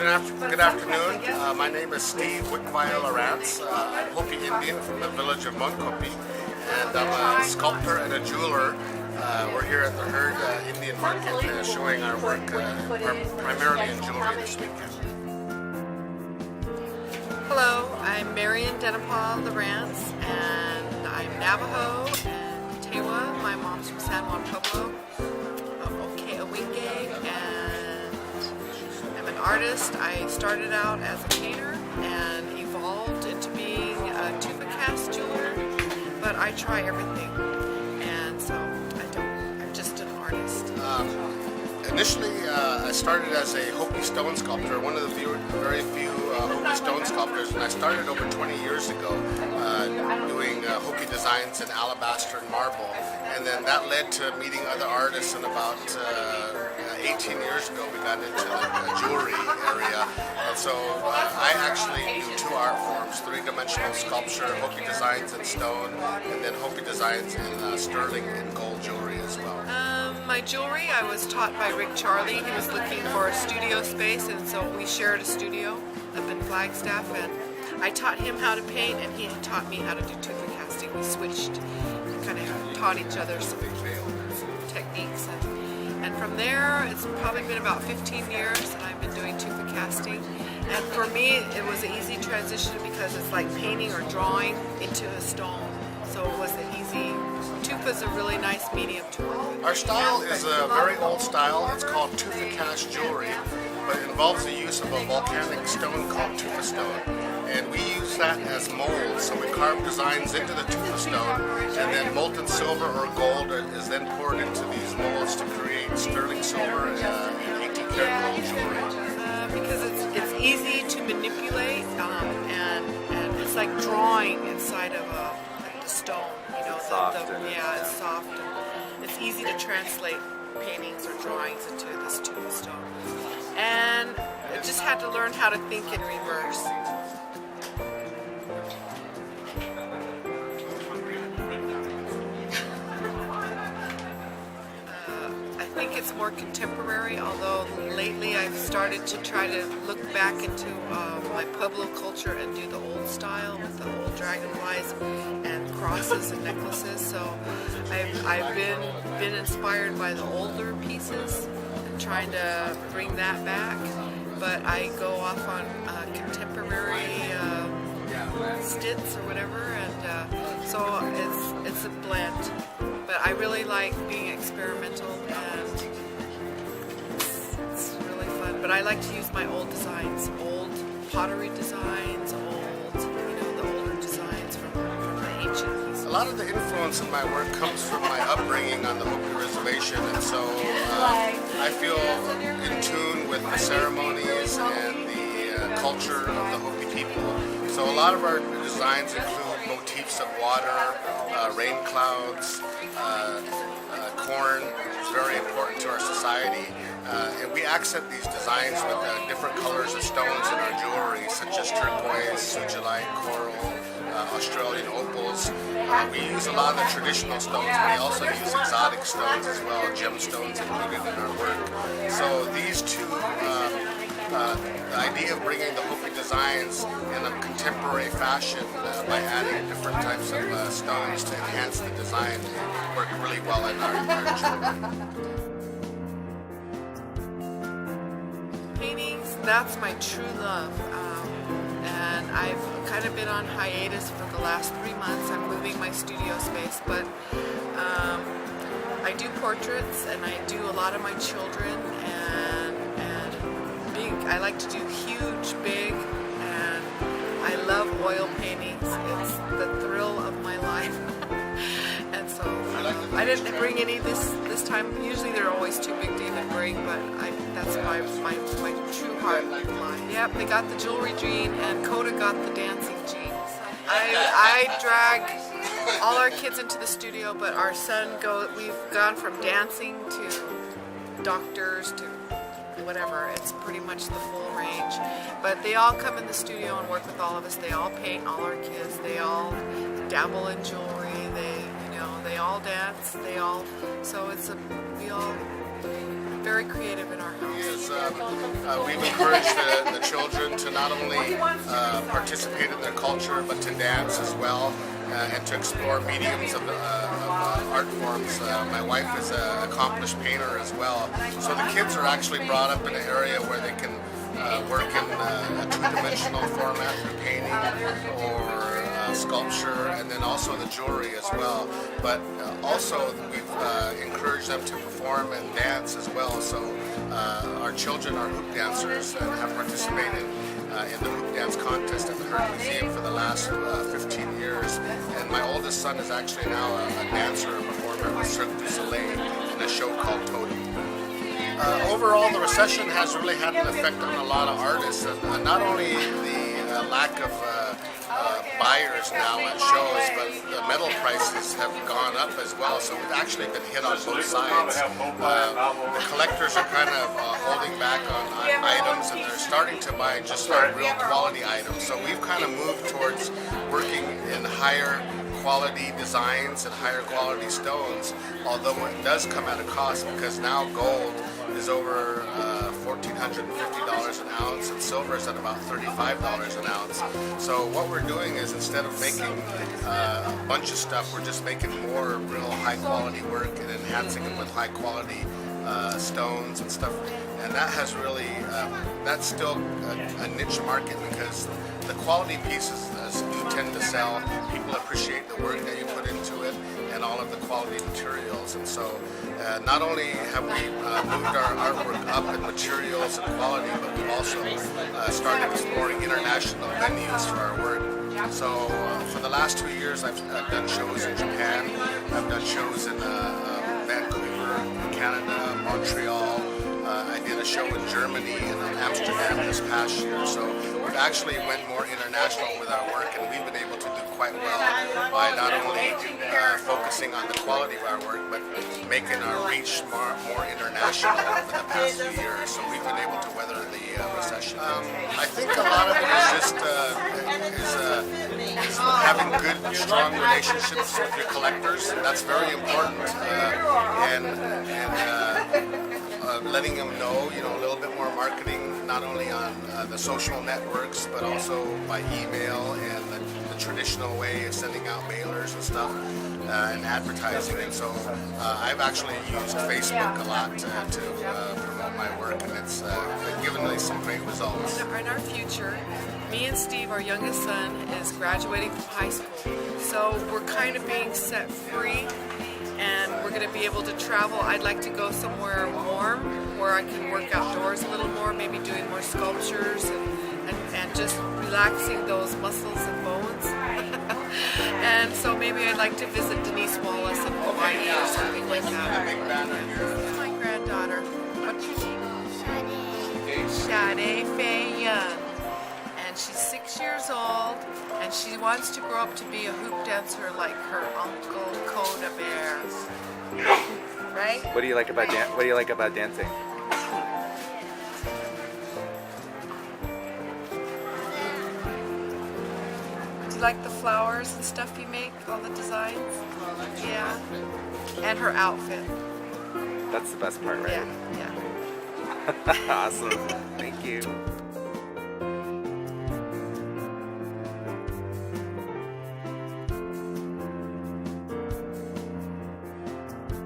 Good afternoon. My name is Steve Denipah-LaRance. I'm Hopi Indian from the village of Montkopi, and I'm a sculptor and a jeweler. We're here at the Herd Indian Market showing our work primarily in jewelry this weekend. Hello, I'm Denipah-LaRance, and I'm Navajo and Tewa. My mom's from San Juan Pueblo, and I'm an artist. I started out as a painter and evolved into being a tufa cast jeweler, but I try everything, and so I'm just an artist. Initially, I started as a Hopi stone sculptor, one of the very few Hopi stone sculptors, and I started over 20 years ago doing Hopi designs in alabaster and marble, and then that led to meeting other artists, and about 18 years ago we got into the jewelry area, and so I actually do two art forms: three-dimensional sculpture, Hopi designs in stone, and then Hopi designs in sterling and gold jewelry as well. My jewelry, I was taught by Rick Charlie. He was looking for a studio space, and so we shared a studio up in Flagstaff, and I taught him how to paint, and he taught me how to do tufa casting. We switched, kind of taught each other some techniques, and from there, it's probably been about 15 years that I've been doing tufa casting. And for me, it was an easy transition because it's like painting or drawing into a stone. So it was an easy. Tufa is a really nice medium to work with. Our style is a very old style. It's called tufa cast jewelry, but it involves the use of a volcanic stone called tufa stone. And we use that as molds. So we carve designs into the tufa stone, and then molten silver or gold is then poured into these molds to create sterling silver and 18 karat gold jewelry. Because it's easy to manipulate, and it's like drawing inside of the stone. You know, yeah, it's soft. It's easy to translate paintings or drawings into this tufa stone. And I just had to learn how to think in reverse. I think it's more contemporary, although lately I've started to try to look back into my Pueblo culture and do the old style with the old dragonflies and crosses and necklaces. So I've been inspired by the older pieces and trying to bring that back. But I go off on contemporary stits or whatever, and so it's a blend. But I really like being experimental, and it's really fun. But I like to use my old designs, old pottery designs, the older designs from the ancient pieces. A lot of the influence in my work comes from my upbringing on the Hopi Reservation, and so I feel in tune with the ceremonies and the culture of the Hopi people. So a lot of our designs include motifs of water, rain clouds, corn. It's very important to our society. And we accent these designs with different colors of stones in our jewelry, such as turquoise, sugilite, coral, Australian opals. We use a lot of the traditional stones, but we also use exotic stones as well, gemstones included in our work. So these two, the idea of bringing the Hopi designs in a contemporary fashion by adding different types of stones to enhance the design work really well in our jewelry. Paintings, that's my true love. And I've kind of been on hiatus for the last 3 months. I'm moving my studio space, but I do portraits, and I do a lot of my children, and big. I like to do huge, big, and I love oil paintings. It's the thrill of my life. And so I didn't bring any this time. Usually they're always too big to even bring, but that's my true heart line. Yep, they got the jewelry gene, and Coda got the dancing gene. I drag all our kids into the studio, but our son we've gone from dancing to doctors to whatever. It's pretty much the full range. But they all come in the studio and work with all of us. They all paint, all our kids. They all dabble in jewelry. They all dance. So we all very creative in our house. Is, we've encouraged the children to not only participate in their culture, but to dance as well, and to explore mediums of art forms. My wife is an accomplished painter as well, so the kids are actually brought up in an area where they can work in a two-dimensional format through painting or sculpture, and then also the jewelry as well. But also we've encouraged them to perform and dance as well. So our children are hoop dancers and have participated in the hoop dance contest at the Herd Museum for the last 15 years. And my oldest son is actually now a dancer, a performer with Cirque du Soleil in a show called Totem. Overall, the recession has really had an effect on a lot of artists, and not only the lack of buyers now at shows, but the metal prices have gone up as well, so we've actually been hit on both sides. The collectors are kind of holding back on items, and they're starting to buy just real quality items, so we've kind of moved towards working in higher quality designs and higher quality stones, although it does come at a cost, because now gold is over $1,450 an ounce, and silver is at about $35 an ounce. So what we're doing is, instead of making a bunch of stuff, we're just making more real high quality work and enhancing them with high quality stones and stuff. And that has really, that's still a niche market, because the quality pieces do tend to sell. People appreciate the work that you put into it and all of the quality materials. And so not only have we moved our artwork up in materials and quality, but we've also started exploring international venues for our work. So for the last 2 years, I've done shows in Japan, I've done shows in Vancouver, Canada, Montreal. I did a show in Germany and in Amsterdam this past year, so we've actually went more international with our work, and we've been able to do quite well by not only focusing on the quality of our work, but making our reach more international over the past few years. So we've been able to weather the recession. I think a lot of it is just is having good, strong relationships with your collectors. That's very important, letting them know, a little bit more marketing, not only on the social networks, but also by email and the traditional way of sending out mailers and stuff, and advertising. And so I've actually used Facebook a lot to promote my work, and it's given me some great results. In our future, me and Steve, our youngest son, is graduating from high school, so we're kind of being set free, and we're going to be able to travel. I'd like to go somewhere warm where I can work outdoors a little more, maybe doing more sculptures and just relaxing those muscles and bones. And so maybe I'd like to visit Denise Wallace in Hawaii or something like that. This is my granddaughter. What's your name? Sade Faye Young. And she's 6 years old, and she wants to grow up to be a hoop dancer like her uncle Coda Bear. Right? What do you like about dancing? Do you like the flowers and stuff you make, all the designs? Yeah. And her outfit. That's the best part, right? Yeah, yeah. Awesome. Thank you.